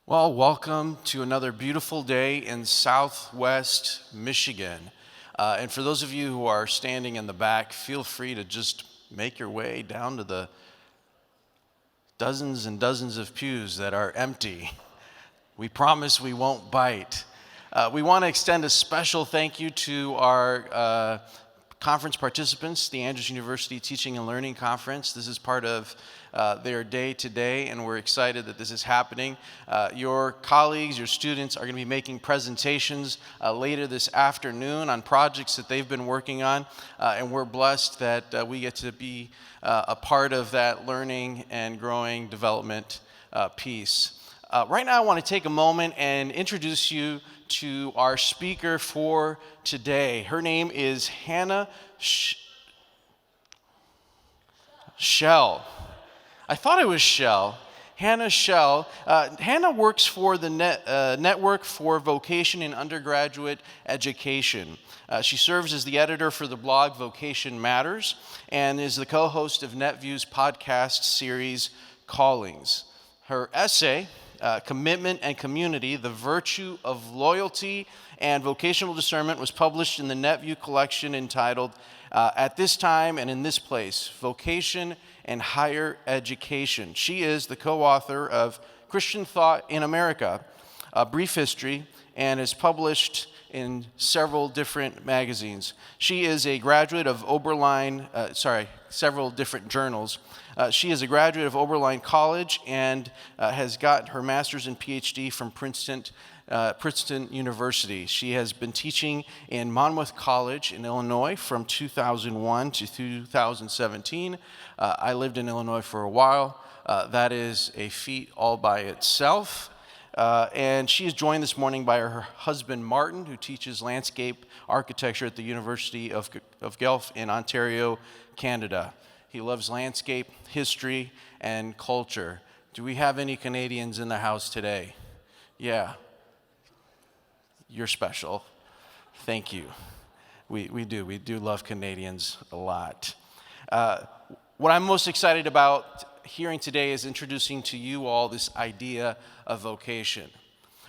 Well, welcome to another beautiful day in Southwest Michigan. And for those of you who are standing in the back, feel free to just make your way down to the dozens and dozens of pews that are empty. We promise we won't bite. We want to extend a special thank you to our conference participants, the Andrews University Teaching and Learning Conference. This is part of their day today, and we're excited that this is happening. Your colleagues, your students are going to be making presentations later this afternoon on projects that they've been working on, and we're blessed that we get to be a part of that learning and growing development piece. Right now, I want to take a moment and introduce you to our speaker for today. Her name is Hannah Schell. I thought it was Schell. Hannah Schell. Hannah works for the Network for Vocation in Undergraduate Education. She serves as the editor for the blog Vocation Matters and is the co-host of NetView's podcast series Callings. Her essay, Commitment and Community, The Virtue of Loyalty and Vocational Discernment, was published in the NetView collection entitled At This Time and in This Place, Vocation and Higher Education. She is the co-author of Christian Thought in America, A Brief History, and is published in several different magazines. She is a graduate of several different journals. She is a graduate of Oberlin College and has got her master's and PhD from Princeton University. She has been teaching in Monmouth College in Illinois from 2001 to 2017. I lived in Illinois for a while. That is a feat all by itself. And she is joined this morning by her husband, Martin, who teaches landscape architecture at the University of Guelph in Ontario, Canada. He loves landscape, history, and culture. Do we have any Canadians in the house today? Yeah. You're special. Thank you. We do. We do love Canadians a lot. What I'm most excited about hearing today is introducing to you all this idea of vocation.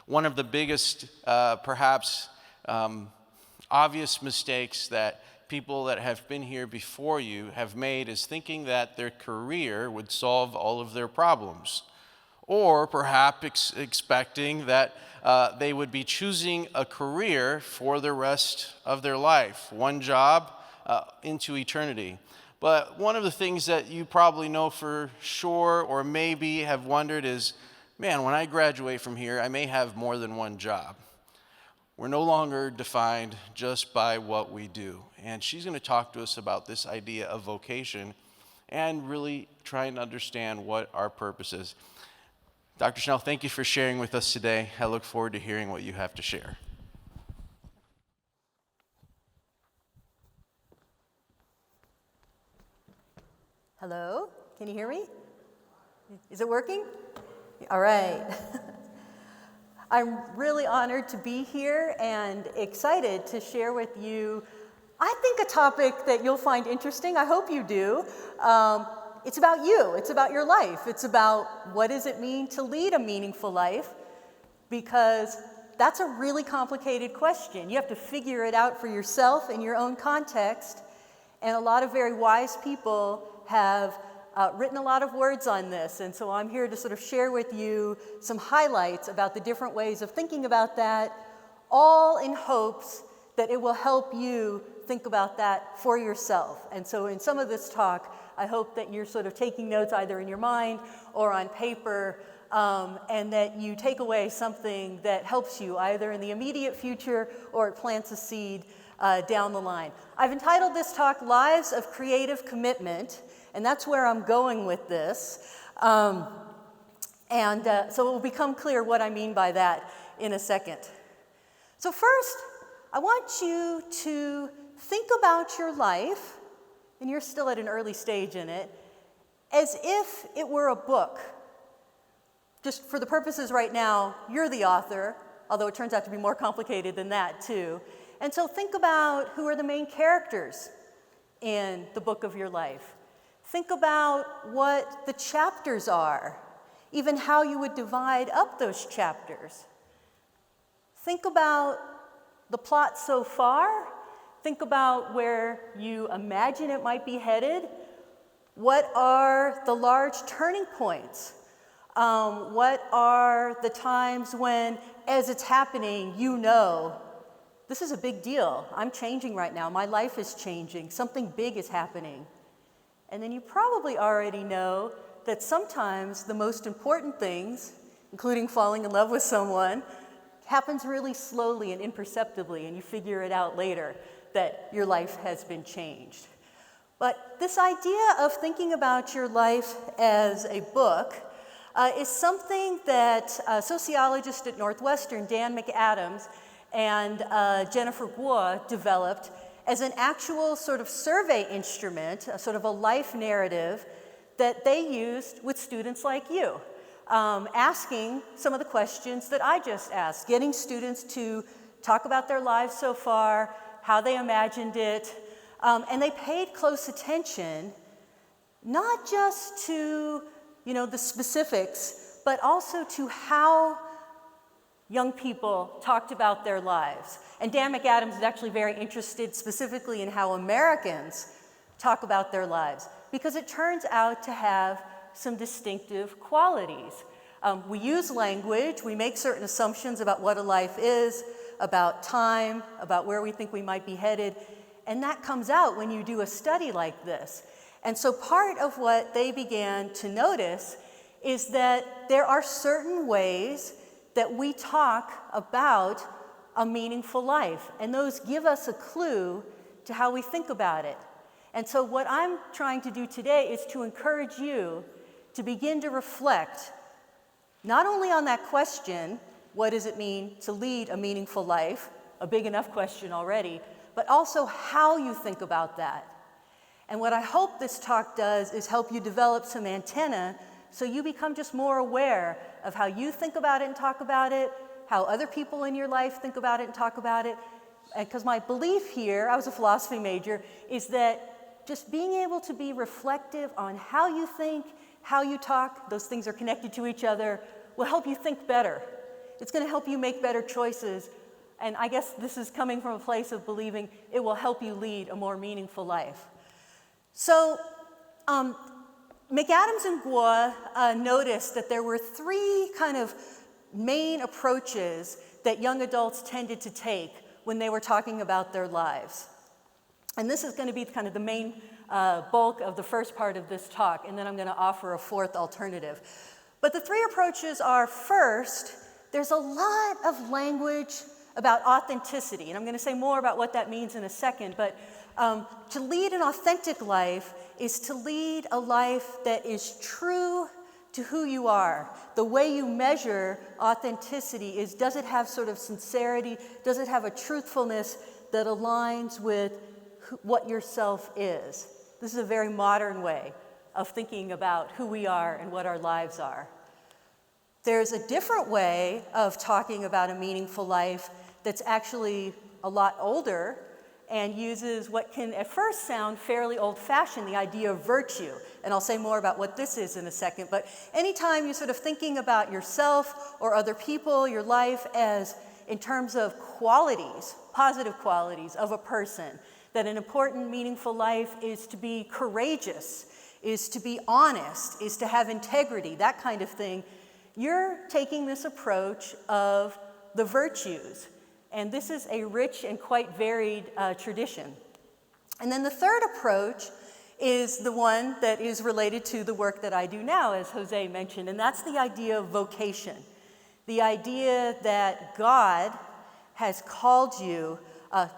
One of the biggest, perhaps obvious mistakes that people that have been here before you have made is thinking that their career would solve all of their problems, or perhaps expecting that they would be choosing a career for the rest of their life, one job into eternity. But one of the things that you probably know for sure or maybe have wondered is, man, when I graduate from here, I may have more than one job. We're no longer defined just by what we do. And she's going to talk to us about this idea of vocation and really trying to understand what our purpose is. Dr. Schell, thank you for sharing with us today. I look forward to hearing what you have to share. Hello, can you hear me? Is it working? All right. I'm really honored to be here and excited to share with you, I think, a topic that you'll find interesting. I hope you do. It's about you. It's about your life. It's about what does it mean to lead a meaningful life, because that's a really complicated question. You have to figure it out for yourself in your own context, and a lot of very wise people have written a lot of words on this, and so I'm here to sort of share with you some highlights about the different ways of thinking about that, all in hopes that it will help you think about that for yourself. And so in some of this talk, I hope that you're sort of taking notes either in your mind or on paper, and that you take away something that helps you either in the immediate future or it plants a seed down the line. I've entitled this talk, Lives of Creative Commitment, and that's where I'm going with this. So it will become clear what I mean by that in a second. So first, I want you to think about your life, and you're still at an early stage in it, as if it were a book. Just for the purposes right now, you're the author, although it turns out to be more complicated than that too. And so think about who are the main characters in the book of your life. Think about what the chapters are. even how you would divide up those chapters. Think about the plot so far. Think about where you imagine it might be headed. What are the large turning points? What are the times when, as it's happening, you know, this is a big deal. I'm changing right now. My life is changing. Something big is happening. And then you probably already know that sometimes the most important things, including falling in love with someone, happens really slowly and imperceptibly, and you figure it out later that your life has been changed. But this idea of thinking about your life as a book is something that sociologists at Northwestern, Dan McAdams, and Jennifer Guo developed as an actual sort of survey instrument, a sort of a life narrative that they used with students like you, asking some of the questions that I just asked, getting students to talk about their lives so far, how they imagined it, and they paid close attention, not just to, the specifics, but also to how young people talked about their lives. And Dan McAdams is actually very interested specifically in how Americans talk about their lives, because it turns out to have some distinctive qualities. We use language, we make certain assumptions about what a life is, about time, about where we think we might be headed, and that comes out when you do a study like this. And so part of what they began to notice is that there are certain ways that we talk about a meaningful life, and those give us a clue to how we think about it. And so what I'm trying to do today is to encourage you to begin to reflect not only on that question, what does it mean to lead a meaningful life, a big enough question already, but also how you think about that. And what I hope this talk does is help you develop some antenna so you become just more aware of how you think about it and talk about it, how other people in your life think about it and talk about it. Because my belief here, I was a philosophy major, is that just being able to be reflective on how you think, how you talk, those things are connected to each other, will help you think better. It's going to help you make better choices. And I guess this is coming from a place of believing it will help you lead a more meaningful life. So McAdams and Guo noticed that there were three kind of main approaches that young adults tended to take when they were talking about their lives. And this is going to be kind of the main bulk of the first part of this talk, and then I'm going to offer a fourth alternative. But the three approaches are, first, there's a lot of language about authenticity, and I'm going to say more about what that means in a second, but to lead an authentic life is to lead a life that is true to who you are. The way you measure authenticity is, does it have sort of sincerity? Does it have a truthfulness that aligns with what yourself is? This is a very modern way of thinking about who we are and what our lives are. There's a different way of talking about a meaningful life that's actually a lot older and uses what can at first sound fairly old-fashioned, the idea of virtue. And I'll say more about what this is in a second. But anytime you're sort of thinking about yourself or other people, your life, as in terms of qualities, positive qualities of a person, that an important, meaningful life is to be courageous, is to be honest, is to have integrity, that kind of thing, you're taking this approach of the virtues. And this is a rich and quite varied tradition. And then the third approach is the one that is related to the work that I do now, as Jose mentioned, and that's the idea of vocation. The idea that God has called you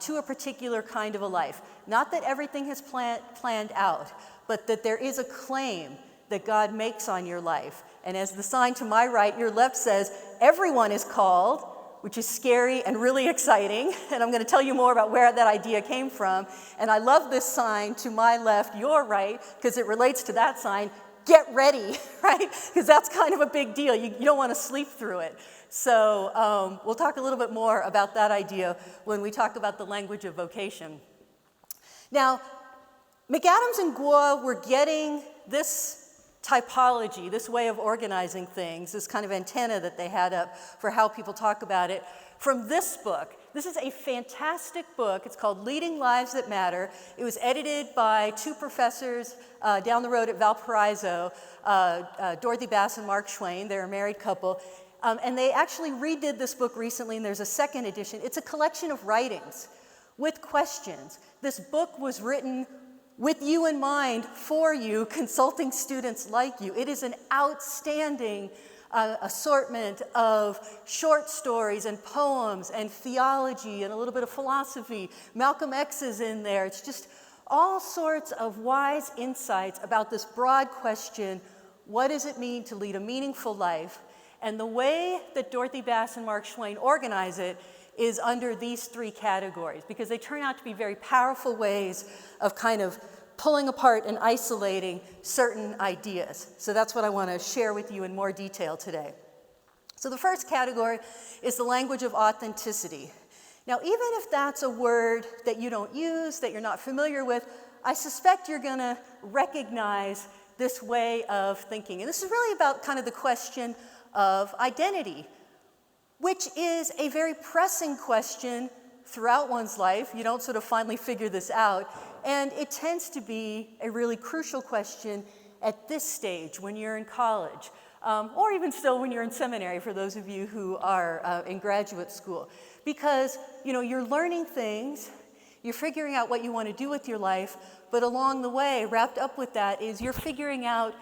to a particular kind of a life. Not that everything is planned out, but that there is a claim that God makes on your life. And as the sign to my right, your left says, everyone is called, which is scary and really exciting. And I'm going to tell you more about where that idea came from. And I love this sign to my left, your right, because it relates to that sign, get ready, right? Because that's kind of a big deal. You don't want to sleep through it. So we'll talk a little bit more about that idea when we talk about the language of vocation. Now, McAdams and Guo were getting this typology, this way of organizing things, this kind of antenna that they had up for how people talk about it, from this book. This is a fantastic book. It's called Leading Lives That Matter. It was edited by two professors down the road at Valparaiso, Dorothy Bass and Mark Schwain. They're a married couple. And they actually redid this book recently, and there's a second edition. It's a collection of writings with questions. This book was written with you in mind, for you, consulting students like you. It is an outstanding assortment of short stories and poems and theology and a little bit of philosophy. Malcolm X is in there. It's just all sorts of wise insights about this broad question, what does it mean to lead a meaningful life? And the way that Dorothy Bass and Mark Schwain organize it is under these three categories, because they turn out to be very powerful ways of kind of pulling apart and isolating certain ideas. So that's what I want to share with you in more detail today. So the first category is the language of authenticity. Now, even if that's a word that you don't use, that you're not familiar with, I suspect you're going to recognize this way of thinking. And this is really about kind of the question of identity, which is a very pressing question throughout one's life. You don't sort of finally figure this out. And it tends to be a really crucial question at this stage when you're in college, or even still when you're in seminary, for those of you who are in graduate school. Because, you're learning things, you're figuring out what you want to do with your life, but along the way, wrapped up with that is you're figuring out,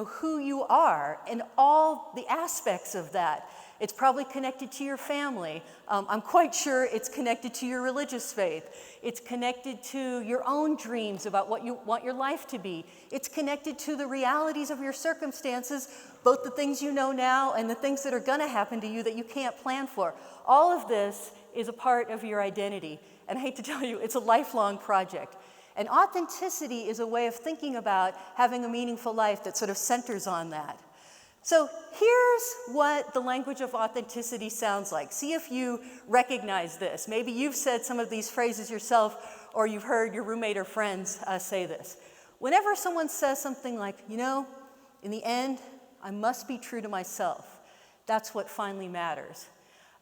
who you are and all the aspects of that. It's probably connected to your family. I'm quite sure it's connected to your religious faith. It's connected to your own dreams about what you want your life to be. It's connected to the realities of your circumstances, both the things you know now and the things that are going to happen to you that you can't plan for. All of this is a part of your identity. And I hate to tell you, it's a lifelong project. And authenticity is a way of thinking about having a meaningful life that sort of centers on that. So here's what the language of authenticity sounds like. See if you recognize this. Maybe you've said some of these phrases yourself, or you've heard your roommate or friends say this. Whenever someone says something like, in the end, I must be true to myself. That's what finally matters.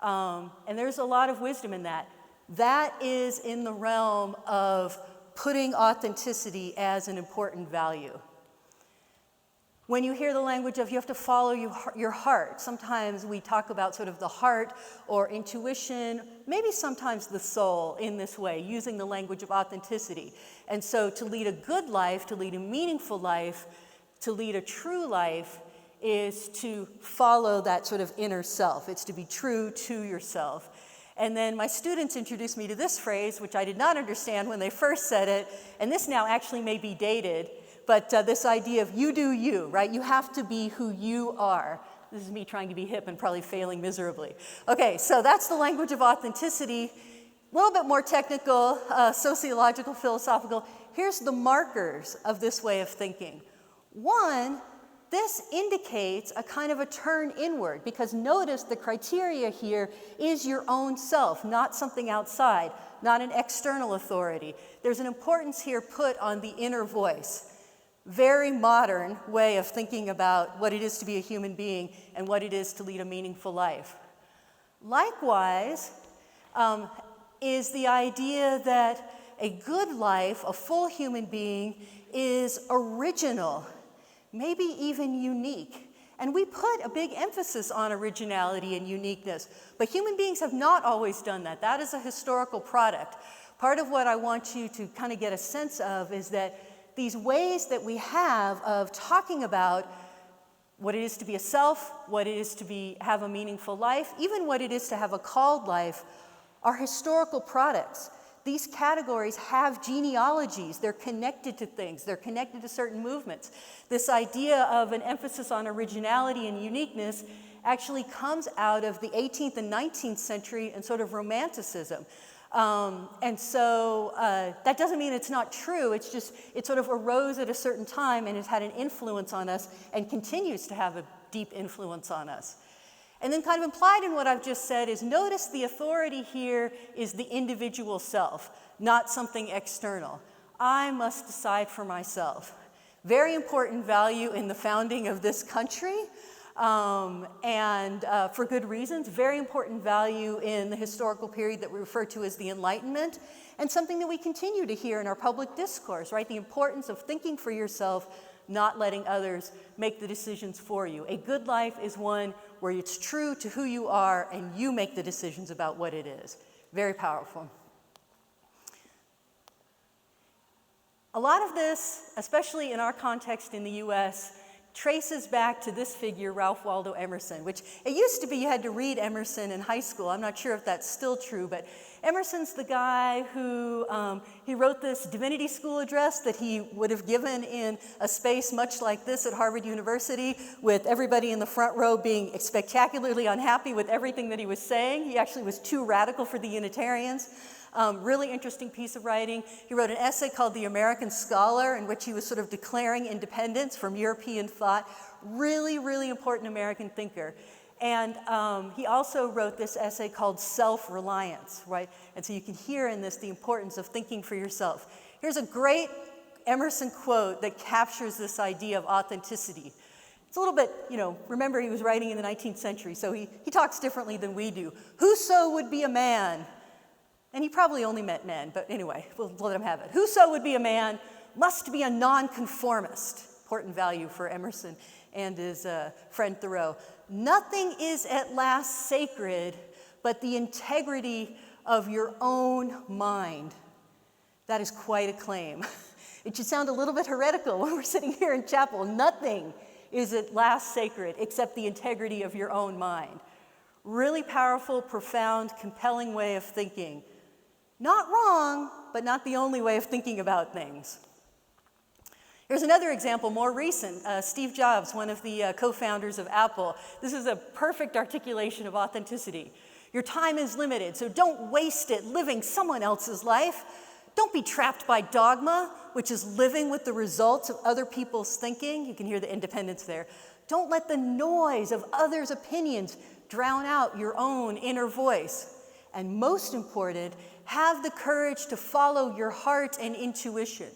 And there's a lot of wisdom in that. That is in the realm of putting authenticity as an important value. When you hear the language of you have to follow your heart, sometimes we talk about sort of the heart or intuition, maybe sometimes the soul in this way, using the language of authenticity. And so to lead a good life, to lead a meaningful life, to lead a true life is to follow that sort of inner self. It's to be true to yourself. And then my students introduced me to this phrase, which I did not understand when they first said it, and this now actually may be dated, but this idea of you do you, right? You have to be who you are. This is me trying to be hip and probably failing miserably. Okay, so that's the language of authenticity. A little bit more technical, sociological, philosophical. Here's the markers of this way of thinking. One, this indicates a kind of a turn inward, because notice the criteria here is your own self, not something outside, not an external authority. There's an importance here put on the inner voice. Very modern way of thinking about what it is to be a human being and what it is to lead a meaningful life. Likewise, is the idea that a good life, a full human being, is original, maybe even unique. And we put a big emphasis on originality and uniqueness, but human beings have not always done that. That is a historical product. Part of what I want you to kind of get a sense of is that these ways that we have of talking about what it is to be a self, what it is to have a meaningful life, even what it is to have a called life, are historical products. These categories have genealogies. They're connected to things. They're connected to certain movements. This idea of an emphasis on originality and uniqueness actually comes out of the 18th and 19th century and sort of Romanticism. And so that doesn't mean it's not true. It's just it sort of arose at a certain time and has had an influence on us and continues to have a deep influence on us. And then kind of implied in what I've just said is notice the authority here is the individual self, not something external. I must decide for myself. Very important value in the founding of this country, and for good reasons. Very important value in the historical period that we refer to as the Enlightenment, and something that we continue to hear in our public discourse, right? The importance of thinking for yourself, not letting others make the decisions for you. A good life is one where it's true to who you are and you make the decisions about what it is. Very powerful. A lot of this, especially in our context in the US, traces back to this figure, Ralph Waldo Emerson, which it used to be you had to read Emerson in high school. I'm not sure if that's still true, but Emerson's the guy who he wrote this divinity school address that he would have given in a space much like this at Harvard University, with everybody in the front row being spectacularly unhappy with everything that he was saying. He actually was too radical for the Unitarians. Really interesting piece of writing. He wrote an essay called The American Scholar, in which he was sort of declaring independence from European thought. Really, really important American thinker. And he also wrote this essay called Self-Reliance, right? And so you can hear in this the importance of thinking for yourself. Here's a great Emerson quote that captures this idea of authenticity. It's a little bit, remember he was writing in the 19th century, so he talks differently than we do. Whoso would be a man, and he probably only meant men, but anyway, we'll let him have it. Whoso would be a man must be a nonconformist. Important value for Emerson and his friend Thoreau. Nothing is at last sacred but the integrity of your own mind. That is quite a claim. It should sound a little bit heretical when we're sitting here in chapel. Nothing is at last sacred except the integrity of your own mind. Really powerful, profound, compelling way of thinking. Not wrong, but not the only way of thinking about things. Here's another example, more recent. Steve Jobs, one of the co-founders of Apple. This is a perfect articulation of authenticity. Your time is limited, so don't waste it living someone else's life. Don't be trapped by dogma, which is living with the results of other people's thinking. You can hear the independence there. Don't let the noise of others' opinions drown out your own inner voice. And most important, have the courage to follow your heart and intuition.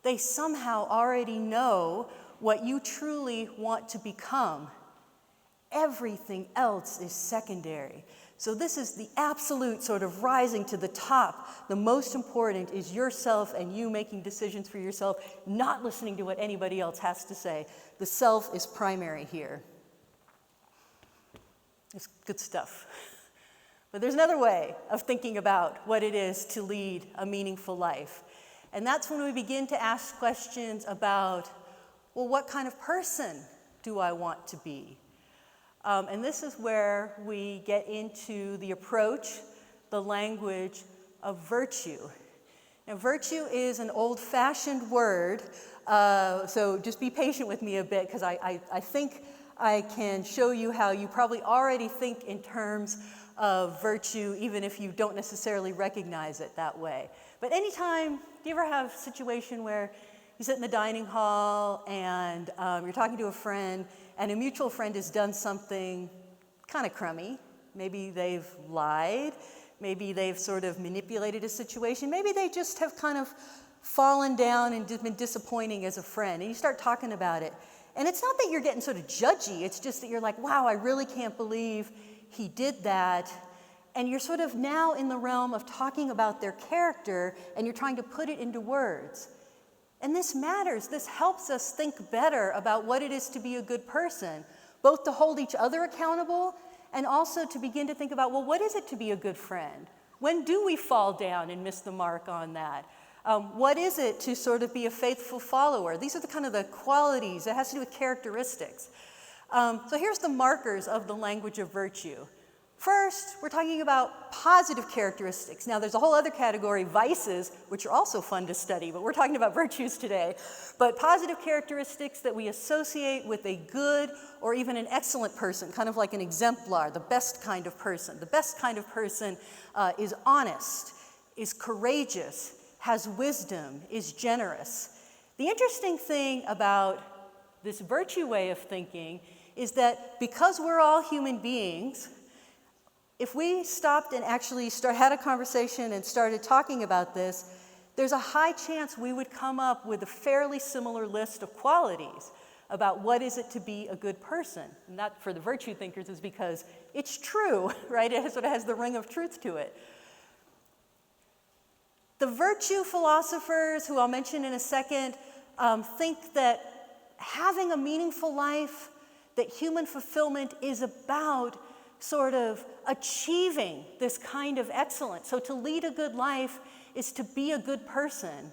They somehow already know what you truly want to become. Everything else is secondary. So this is the absolute sort of rising to the top. The most important is yourself and you making decisions for yourself, not listening to what anybody else has to say. The self is primary here. It's good stuff. But there's another way of thinking about what it is to lead a meaningful life. And that's when we begin to ask questions about, well, what kind of person do I want to be? And this is where we get into the approach, the language of virtue. Now, virtue is an old-fashioned word, so just be patient with me a bit, because I think I can show you how you probably already think in terms of virtue, even if you don't necessarily recognize it that way. But anytime, do you ever have a situation where you sit in the dining hall and you're talking to a friend, and a mutual friend has done something kind of crummy? Maybe they've lied, maybe they've sort of manipulated a situation, maybe they just have kind of fallen down and been disappointing as a friend, and you start talking about it. And it's not that you're getting sort of judgy, it's just that you're like, wow, I really can't believe he did that. And you're sort of now in the realm of talking about their character, and you're trying to put it into words. And this matters. This helps us think better about what it is to be a good person, both to hold each other accountable and also to begin to think about, well, what is it to be a good friend? When do we fall down and miss the mark on that? What is it to sort of be a faithful follower? These are the kind of the qualities. It has to do with characteristics. So here's the markers of the language of virtue. First, we're talking about positive characteristics. Now, there's a whole other category, vices, which are also fun to study, but we're talking about virtues today. But positive characteristics that we associate with a good or even an excellent person, kind of like an exemplar, the best kind of person. The best kind of person is honest, is courageous, has wisdom, is generous. The interesting thing about this virtue way of thinking is that because we're all human beings, if we stopped and actually had a conversation and started talking about this, there's a high chance we would come up with a fairly similar list of qualities about what is it to be a good person. And that, for the virtue thinkers, is because it's true, right? It sort of has the ring of truth to it. The virtue philosophers, who I'll mention in a second, think that having a meaningful life, that human fulfillment is about sort of achieving this kind of excellence. So to lead a good life is to be a good person.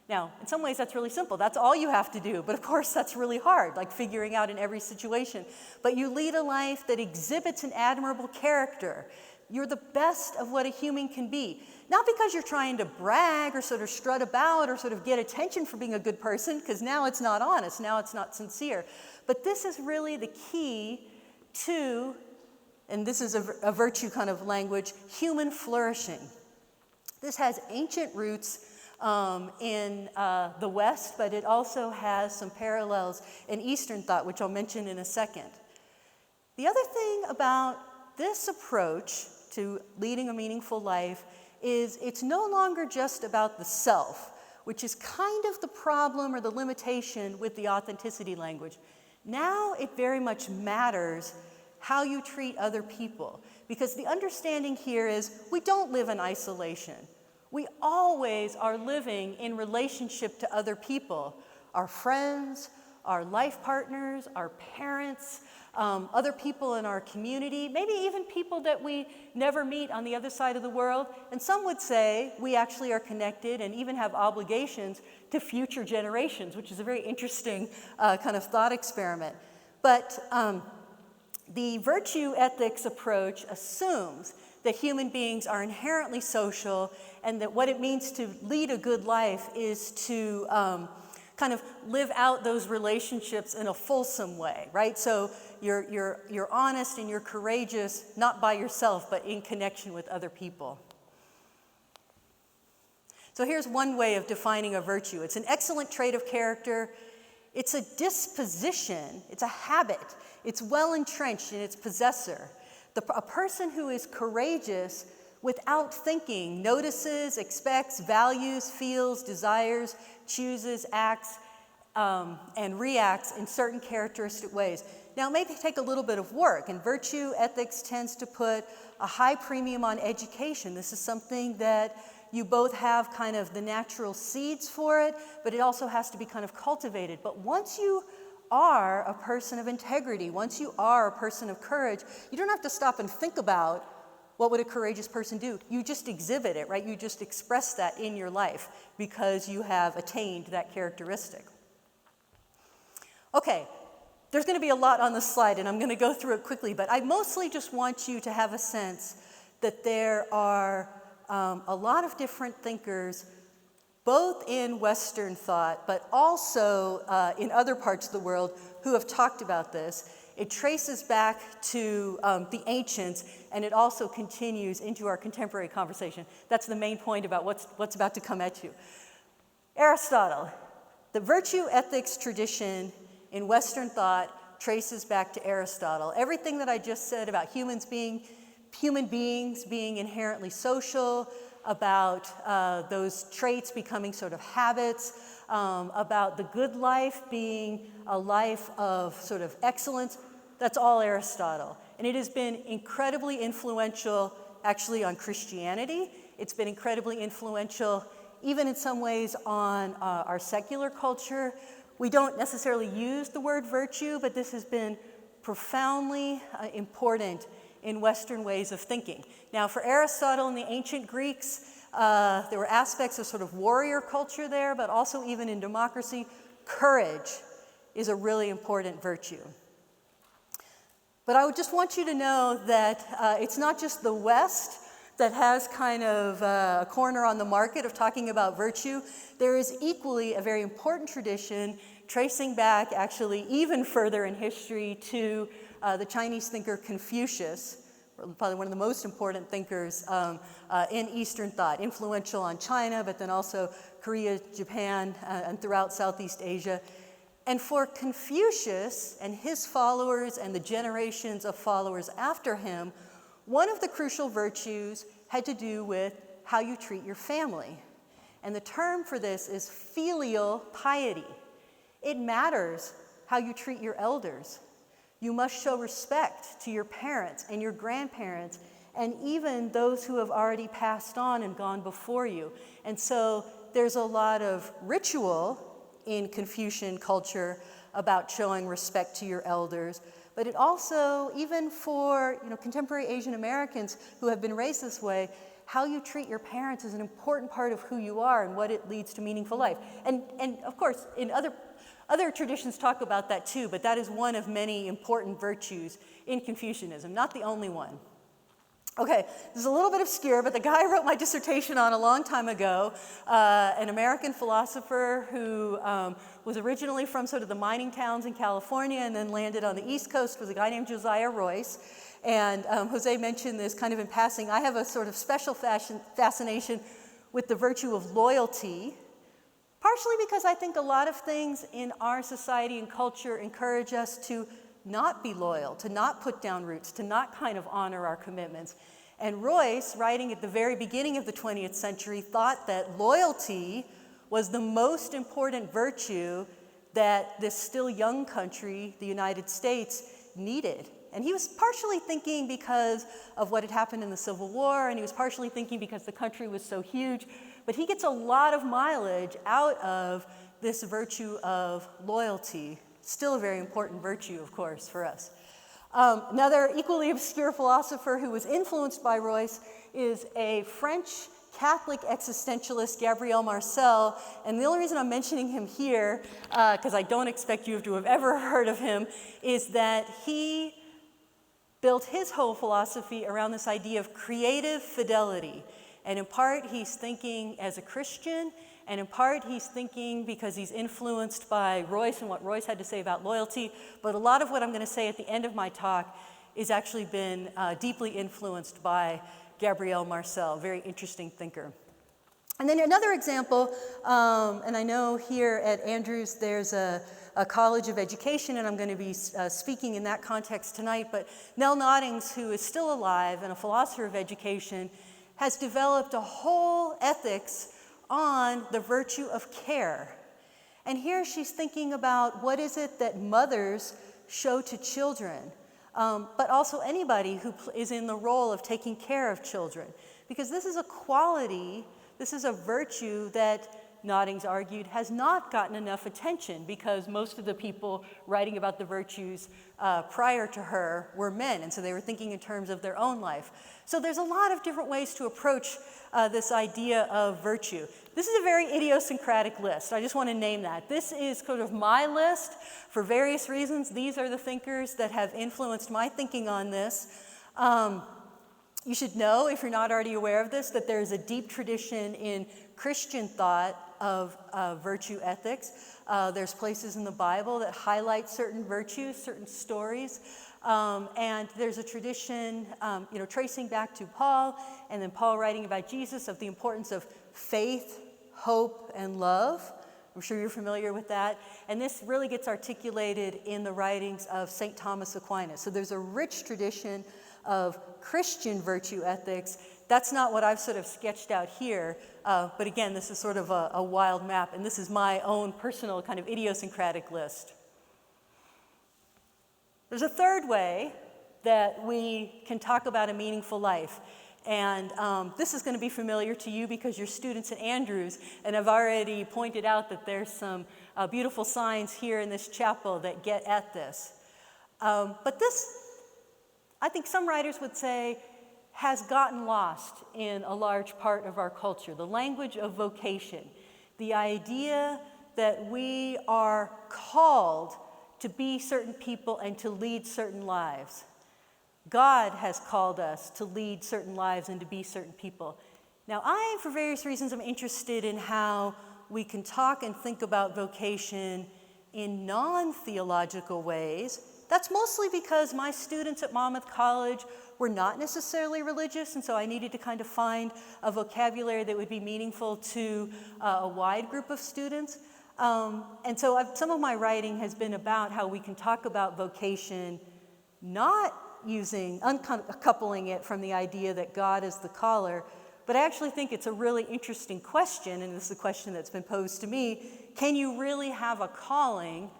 Now, in some ways that's really simple. That's all you have to do. But of course that's really hard, like figuring out in every situation. But you lead a life that exhibits an admirable character. You're the best of what a human can be. Not because you're trying to brag or sort of strut about or sort of get attention for being a good person, because now it's not honest, now it's not sincere. But this is really the key to, and this is a virtue kind of language, human flourishing. This has ancient roots in the West, but it also has some parallels in Eastern thought, which I'll mention in a second. The other thing about this approach to leading a meaningful life is it's no longer just about the self, which is kind of the problem or the limitation with the authenticity language. Now it very much matters how you treat other people, because the understanding here is we don't live in isolation. We always are living in relationship to other people, our friends, our life partners, our parents, other people in our community, maybe even people that we never meet on the other side of the world. And some would say we actually are connected and even have obligations to future generations, which is a very interesting kind of thought experiment. But the virtue ethics approach assumes that human beings are inherently social and that what it means to lead a good life is to kind of live out those relationships in a fulsome way, right? So you're honest and you're courageous, not by yourself, but in connection with other people. So here's one way of defining a virtue. It's an excellent trait of character. It's a disposition. It's a habit. It's well entrenched in its possessor. A person who is courageous without thinking notices, expects, values, feels, desires, chooses, acts, and reacts in certain characteristic ways. Now, it may take a little bit of work, and virtue ethics tends to put a high premium on education. This is something that you both have kind of the natural seeds for it, but it also has to be kind of cultivated. But once you are a person of integrity, once you are a person of courage, you don't have to stop and think about what would a courageous person do. You just exhibit it, right? You just express that in your life because you have attained that characteristic. Okay, there's going to be a lot on the slide, and I'm going to go through it quickly, but I mostly just want you to have a sense that there are a lot of different thinkers, both in Western thought, but also in other parts of the world, who have talked about this. It traces back to the ancients, and it also continues into our contemporary conversation. That's the main point about what's about to come at you. Aristotle. The virtue ethics tradition in Western thought traces back to Aristotle. Everything that I just said about human beings being inherently social, about those traits becoming sort of habits, about the good life being a life of sort of excellence, that's all Aristotle. And it has been incredibly influential actually on Christianity. It's been incredibly influential even in some ways on our secular culture. We don't necessarily use the word virtue, but this has been profoundly important in Western ways of thinking. Now, for Aristotle and the ancient Greeks, there were aspects of sort of warrior culture there, but also even in democracy, courage is a really important virtue. But I would just want you to know that it's not just the West that has kind of a corner on the market of talking about virtue. There is equally a very important tradition tracing back actually even further in history to the Chinese thinker Confucius, probably one of the most important thinkers in Eastern thought, influential on China, but then also Korea, Japan, and throughout Southeast Asia. And for Confucius and his followers and the generations of followers after him, one of the crucial virtues had to do with how you treat your family. And the term for this is filial piety. It matters how you treat your elders. You must show respect to your parents and your grandparents and even those who have already passed on and gone before you. And so there's a lot of ritual in Confucian culture about showing respect to your elders, but it also, even for contemporary Asian Americans who have been raised this way, how you treat your parents is an important part of who you are and what it leads to meaningful life. And of course, in other traditions talk about that too, but that is one of many important virtues in Confucianism, not the only one. Okay, this is a little bit obscure, but the guy I wrote my dissertation on a long time ago, an American philosopher who was originally from sort of the mining towns in California and then landed on the East Coast, was a guy named Josiah Royce. And Jose mentioned this kind of in passing. I have a sort of special fascination with the virtue of loyalty, partially because I think a lot of things in our society and culture encourage us to not be loyal, to not put down roots, to not kind of honor our commitments. And Royce, writing at the very beginning of the 20th century, thought that loyalty was the most important virtue that this still young country, the United States, needed. And he was partially thinking because of what had happened in the Civil War, and he was partially thinking because the country was so huge, but he gets a lot of mileage out of this virtue of loyalty. Still a very important virtue, of course, for us. Another equally obscure philosopher who was influenced by Royce is a French Catholic existentialist, Gabrielle Marcel. And the only reason I'm mentioning him here, because I don't expect you to have ever heard of him, is that he built his whole philosophy around this idea of creative fidelity. And in part, he's thinking as a Christian, and in part, he's thinking because he's influenced by Royce and what Royce had to say about loyalty. But a lot of what I'm going to say at the end of my talk has actually been deeply influenced by Gabrielle Marcel, very interesting thinker. And then another example, and I know here at Andrews there's a College of Education, and I'm going to be speaking in that context tonight, but Nell Noddings, who is still alive and a philosopher of education, has developed a whole ethics on the virtue of care. And here she's thinking about what is it that mothers show to children, but also anybody who is in the role of taking care of children. Because this is a quality, this is a virtue that Noddings argued has not gotten enough attention because most of the people writing about the virtues prior to her were men, and so they were thinking in terms of their own life. So there's a lot of different ways to approach this idea of virtue. This is a very idiosyncratic list. I just want to name that. This is sort of my list for various reasons. These are the thinkers that have influenced my thinking on this. You should know, if you're not already aware of this, that there's a deep tradition in Christian thought of virtue ethics. There's places in the Bible that highlight certain virtues, certain stories. And there's a tradition, tracing back to Paul, and then Paul writing about Jesus, of the importance of faith, hope, and love. I'm sure you're familiar with that. And this really gets articulated in the writings of St. Thomas Aquinas. So there's a rich tradition of Christian virtue ethics. That's not what I've sort of sketched out here, but again, this is sort of a wild map, and this is my own personal kind of idiosyncratic list. There's a third way that we can talk about a meaningful life, and this is going to be familiar to you because you're students at Andrews, and I've already pointed out that there's some beautiful signs here in this chapel that get at this. But this, I think some writers would say, has gotten lost in a large part of our culture. The language of vocation, the idea that we are called to be certain people and to lead certain lives. God has called us to lead certain lives and to be certain people. Now, I, for various reasons, am interested in how we can talk and think about vocation in non-theological ways. That's mostly because my students at Monmouth College were not necessarily religious, and so I needed to kind of find a vocabulary that would be meaningful to a wide group of students. And so some of my writing has been about how we can talk about vocation not uncoupling it from the idea that God is the caller, But I actually think it's a really interesting question, and this is a question that's been posed to me. Can you really have a calling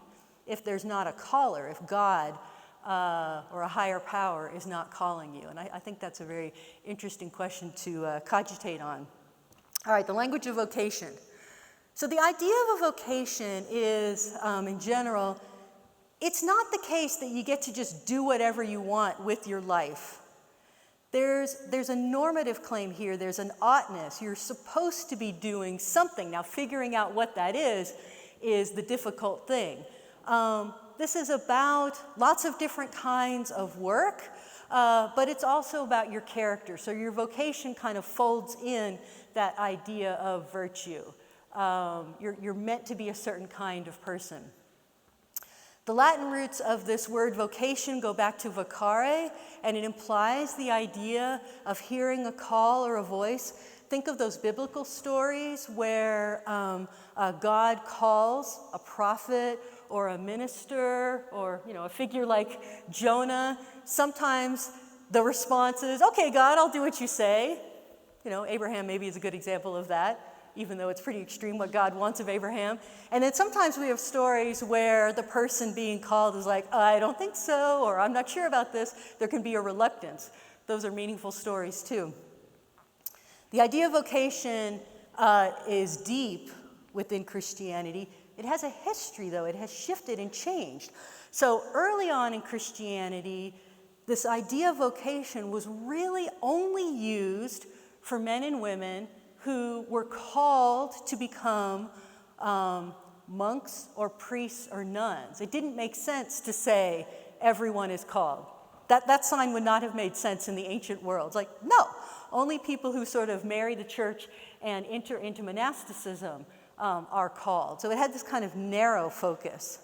if there's not a caller, if God or a higher power is not calling you? And I think that's a very interesting question to cogitate on. All right, the language of vocation. So the idea of a vocation is, in general, it's not the case that you get to just do whatever you want with your life. There's a normative claim here. There's an oughtness. You're supposed to be doing something. Now, figuring out what that is the difficult thing. This is about lots of different kinds of work, but it's also about your character. So your vocation kind of folds in that idea of virtue. You're meant to be a certain kind of person. The Latin roots of this word vocation go back to vocare, and it implies the idea of hearing a call or a voice. Think of those biblical stories where God calls a prophet or a minister or a figure like Jonah. Sometimes the response is, okay, God, I'll do what you say. Abraham maybe is a good example of that, even though it's pretty extreme what God wants of Abraham. And then sometimes we have stories where the person being called is like, I don't think so, or I'm not sure about this. There can be a reluctance. Those are meaningful stories too. The idea of vocation is deep within Christianity. It has a history, though. It has shifted and changed. So early on in Christianity, this idea of vocation was really only used for men and women who were called to become monks or priests or nuns. It didn't make sense to say everyone is called. That sign would not have made sense in the ancient world. It's like, no, only people who sort of marry the church and enter into monasticism are called. So it had this kind of narrow focus.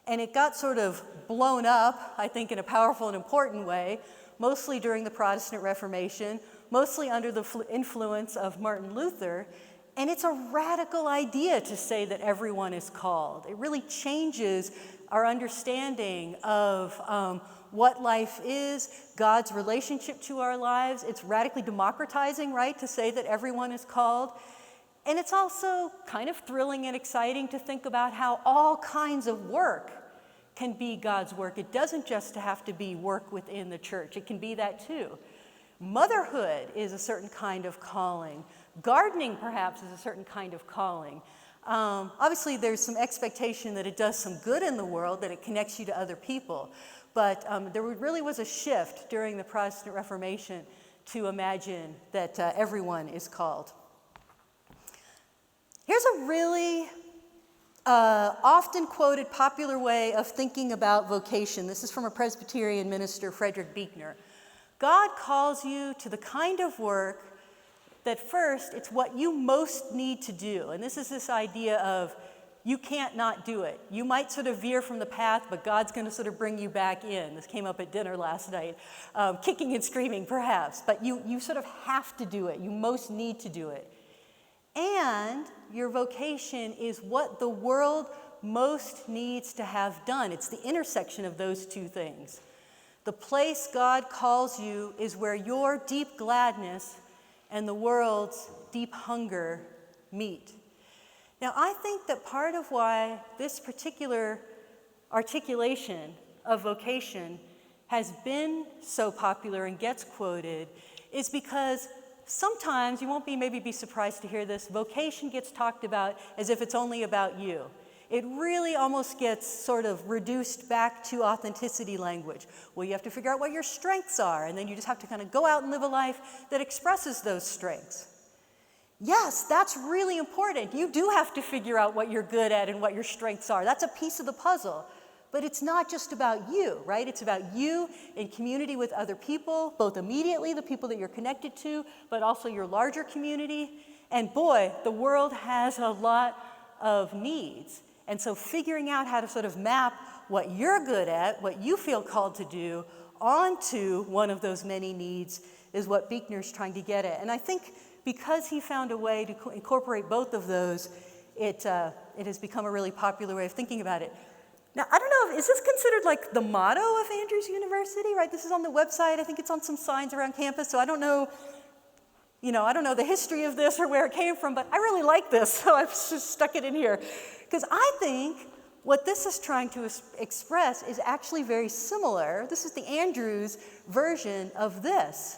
And it got sort of blown up, I think, in a powerful and important way, mostly during the Protestant Reformation, mostly under the influence of Martin Luther. And it's a radical idea to say that everyone is called. It really changes our understanding of what life is, God's relationship to our lives. It's radically democratizing, right, to say that everyone is called. And it's also kind of thrilling and exciting to think about how all kinds of work can be God's work. It doesn't just have to be work within the church. It can be that too. Motherhood is a certain kind of calling. Gardening, perhaps, is a certain kind of calling. Obviously, there's some expectation that it does some good in the world, that it connects you to other people. But there really was a shift during the Protestant Reformation to imagine that everyone is called. Here's a really often quoted popular way of thinking about vocation. This is from a Presbyterian minister, Frederick Buechner. God calls you to the kind of work that first, it's what you most need to do. And this is this idea of you can't not do it. You might sort of veer from the path, but God's going to sort of bring you back in. This came up at dinner last night, kicking and screaming perhaps, but you sort of have to do it. You most need to do it. And your vocation is what the world most needs to have done. It's the intersection of those two things. The place God calls you is where your deep gladness and the world's deep hunger meet. Now, I think that part of why this particular articulation of vocation has been so popular and gets quoted is because sometimes, you won't maybe be surprised to hear this, vocation gets talked about as if it's only about you. It really almost gets sort of reduced back to authenticity language. Well, you have to figure out what your strengths are, and then you just have to kind of go out and live a life that expresses those strengths. Yes, that's really important. You do have to figure out what you're good at and what your strengths are. That's a piece of the puzzle. But it's not just about you, right? It's about you in community with other people, both immediately, the people that you're connected to, but also your larger community. And boy, the world has a lot of needs. And so figuring out how to sort of map what you're good at, what you feel called to do, onto one of those many needs is what Buechner's trying to get at. And I think because he found a way to incorporate both of those, it has become a really popular way of thinking about it. Now, I don't know, is this considered like the motto of Andrews University, right? This is on the website. I think it's on some signs around campus, so I don't know I don't know the history of this or where it came from, but I really like this, so I've just stuck it in here. Because I think what this is trying to express is actually very similar. This is the Andrews version of this.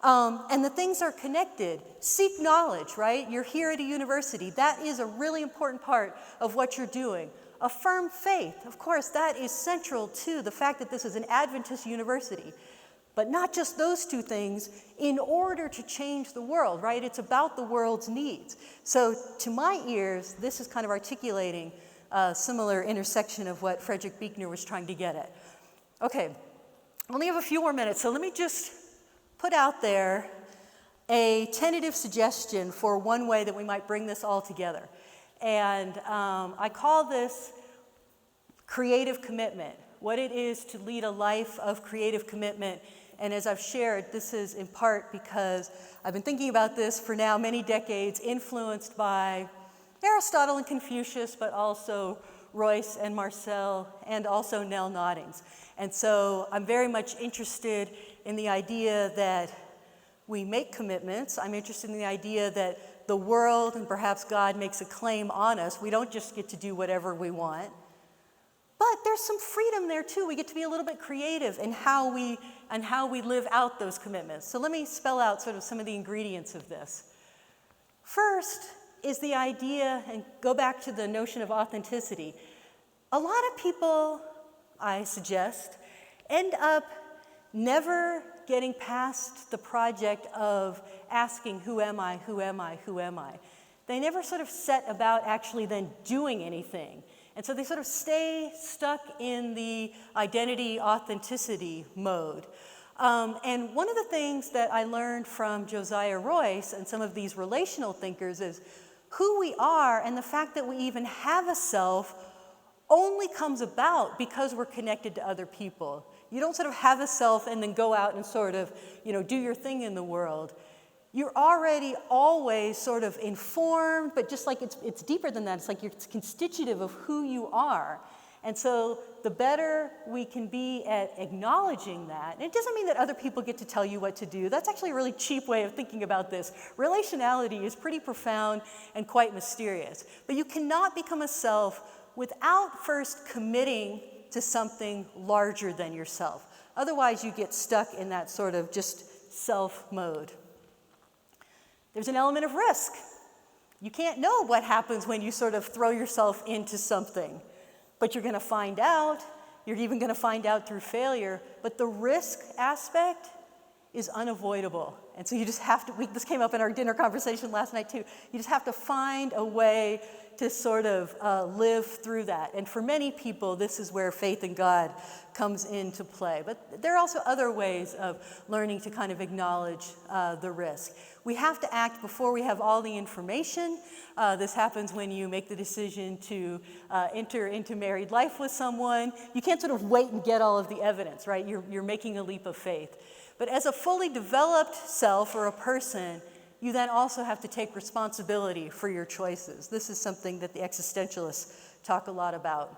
And the things are connected. Seek knowledge, right? You're here at a university. That is a really important part of what you're doing. Affirm faith. Of course, that is central to the fact that this is an Adventist university. But not just those two things in order to change the world, right? It's about the world's needs. So to my ears, this is kind of articulating a similar intersection of what Frederick Buechner was trying to get at. Okay, I only have a few more minutes, so let me just put out there a tentative suggestion for one way that we might bring this all together. And I call this creative commitment, what it is to lead a life of creative commitment. And as I've shared, this is in part because I've been thinking about this for now many decades, influenced by Aristotle and Confucius, but also Royce and Marcel, and also Nell Noddings. And so I'm very much interested in the idea that we make commitments. I'm interested in the idea that the world and perhaps God makes a claim on us. We don't just get to do whatever we want. But there's some freedom there too. We get to be a little bit creative in how we live out those commitments. So let me spell out sort of some of the ingredients of this. First is the idea, and go back to the notion of authenticity. A lot of people, I suggest, end up never getting past the project of asking, who am I, who am I, who am I? They never sort of set about actually then doing anything. And so they sort of stay stuck in the identity authenticity mode. And one of the things that I learned from Josiah Royce and some of these relational thinkers is who we are and the fact that we even have a self only comes about because we're connected to other people. You don't sort of have a self and then go out and sort of, do your thing in the world. You're already always sort of informed, but just like it's deeper than that. It's like it's constitutive of who you are. And so the better we can be at acknowledging that, and it doesn't mean that other people get to tell you what to do. That's actually a really cheap way of thinking about this. Relationality is pretty profound and quite mysterious. But you cannot become a self without first committing to something larger than yourself. Otherwise, you get stuck in that sort of just self mode. There's an element of risk. You can't know what happens when you sort of throw yourself into something, but you're going to find out. You're even going to find out through failure, but the risk aspect is unavoidable. And so you just have to, this came up in our dinner conversation last night too, you just have to find a way to sort of live through that. And for many people, this is where faith in God comes into play. But there are also other ways of learning to kind of acknowledge the risk. We have to act before we have all the information. This happens when you make the decision to enter into married life with someone. You can't sort of wait and get all of the evidence, right? You're making a leap of faith. But as a fully developed self or a person, you then also have to take responsibility for your choices. This is something that the existentialists talk a lot about.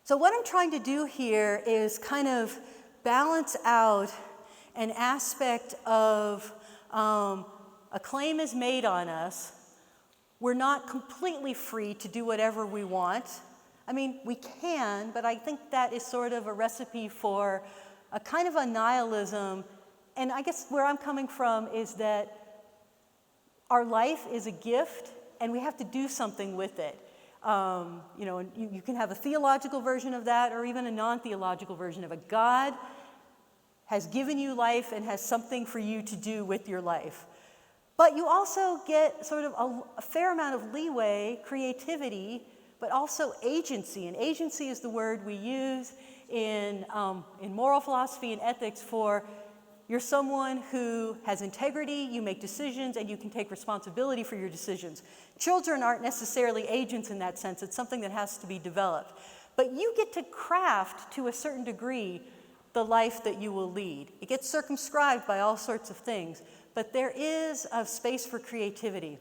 So what I'm trying to do here is kind of balance out an aspect of a claim is made on us. We're not completely free to do whatever we want. I mean, we can, but I think that is sort of a recipe for a kind of a nihilism. And I guess where I'm coming from is that our life is a gift, and we have to do something with it. You can have a theological version of that, or even a non-theological version of it. God has given you life and has something for you to do with your life. But you also get sort of a fair amount of leeway, creativity, but also agency. And agency is the word we use in moral philosophy and ethics for you're someone who has integrity, you make decisions, and you can take responsibility for your decisions. Children aren't necessarily agents in that sense. It's something that has to be developed. But you get to craft, to a certain degree, the life that you will lead. It gets circumscribed by all sorts of things, but there is a space for creativity.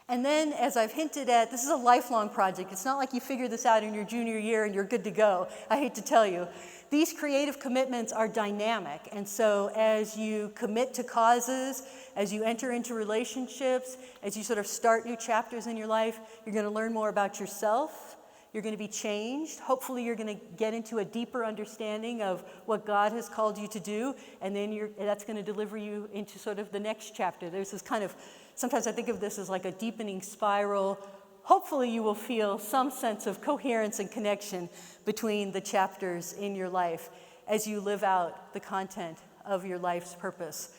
And then, as I've hinted at, this is a lifelong project. It's not like you figure this out in your junior year and you're good to go. I hate to tell you. These creative commitments are dynamic, and so as you commit to causes, as you enter into relationships, as you sort of start new chapters in your life, you're going to learn more about yourself. You're going to be changed. Hopefully you're going to get into a deeper understanding of what God has called you to do, and then that's going to deliver you into sort of the next chapter. There's this kind of, sometimes I think of this as like a deepening spiral. Hopefully you will feel some sense of coherence and connection between the chapters in your life as you live out the content of your life's purpose.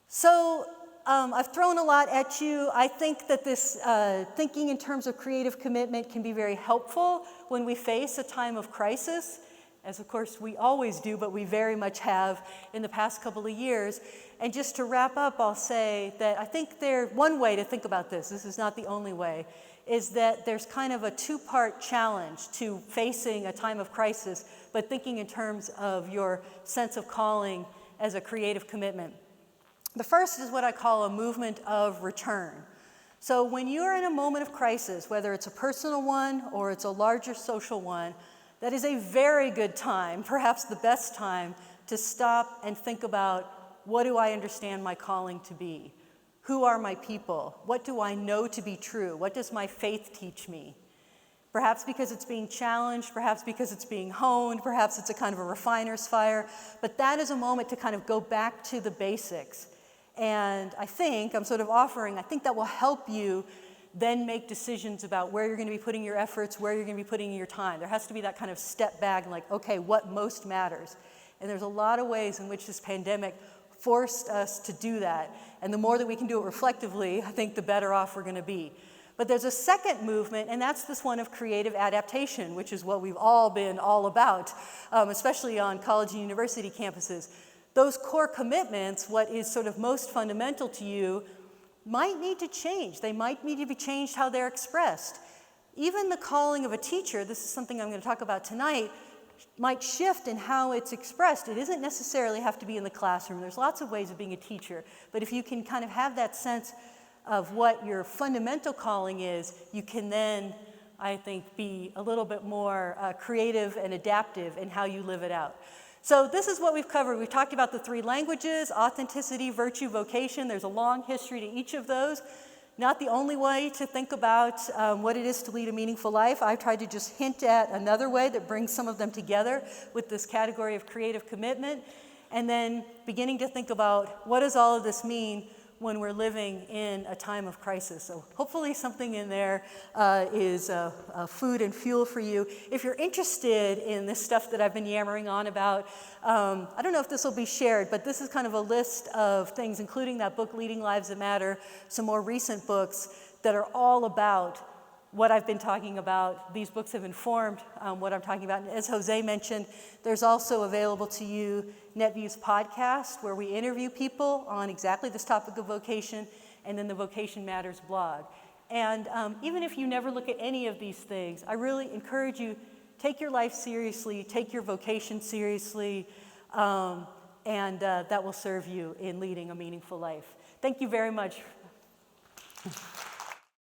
So I've thrown a lot at you. I think that this thinking in terms of creative commitment can be very helpful when we face a time of crisis, as of course we always do, but we very much have in the past couple of years. And just to wrap up, I'll say that I think one way to think about this is not the only way, is that there's kind of a two-part challenge to facing a time of crisis, but thinking in terms of your sense of calling as a creative commitment. The first is what I call a movement of return. So when you're in a moment of crisis, whether it's a personal one or it's a larger social one, that is a very good time, perhaps the best time, to stop and think about, what do I understand my calling to be? Who are my people? What do I know to be true? What does my faith teach me? Perhaps because it's being challenged, perhaps because it's being honed, perhaps it's a kind of a refiner's fire, but that is a moment to kind of go back to the basics. And I think that will help you then make decisions about where you're going to be putting your efforts, where you're going to be putting your time. There has to be that kind of step back and like, okay, what most matters? And there's a lot of ways in which this pandemic forced us to do that. And the more that we can do it reflectively, I think the better off we're going to be. But there's a second movement, and that's this one of creative adaptation, which is what we've all been all about, especially on college and university campuses. Those core commitments, what is sort of most fundamental to you, might need to change. They might need to be changed how they're expressed. Even the calling of a teacher, this is something I'm going to talk about tonight, might shift in how it's expressed. It doesn't necessarily have to be in the classroom. There's lots of ways of being a teacher. But if you can kind of have that sense of what your fundamental calling is, you can then, I think, be a little bit more creative and adaptive in how you live it out. So this is what we've covered. We've talked about the three languages: authenticity, virtue, vocation. There's a long history to each of those. Not the only way to think about what it is to lead a meaningful life. I've tried to just hint at another way that brings some of them together with this category of creative commitment, and then beginning to think about, what does all of this mean when we're living in a time of crisis? So hopefully something in there is food and fuel for you. If you're interested in this stuff that I've been yammering on about, I don't know if this will be shared, but this is kind of a list of things, including that book, Leading Lives That Matter, some more recent books that are all about what I've been talking about. These books have informed what I'm talking about. And as Jose mentioned, there's also available to you NetView's podcast, where we interview people on exactly this topic of vocation, and then the Vocation Matters blog. And even if you never look at any of these things, I really encourage you, take your life seriously, take your vocation seriously, and that will serve you in leading a meaningful life. Thank you very much.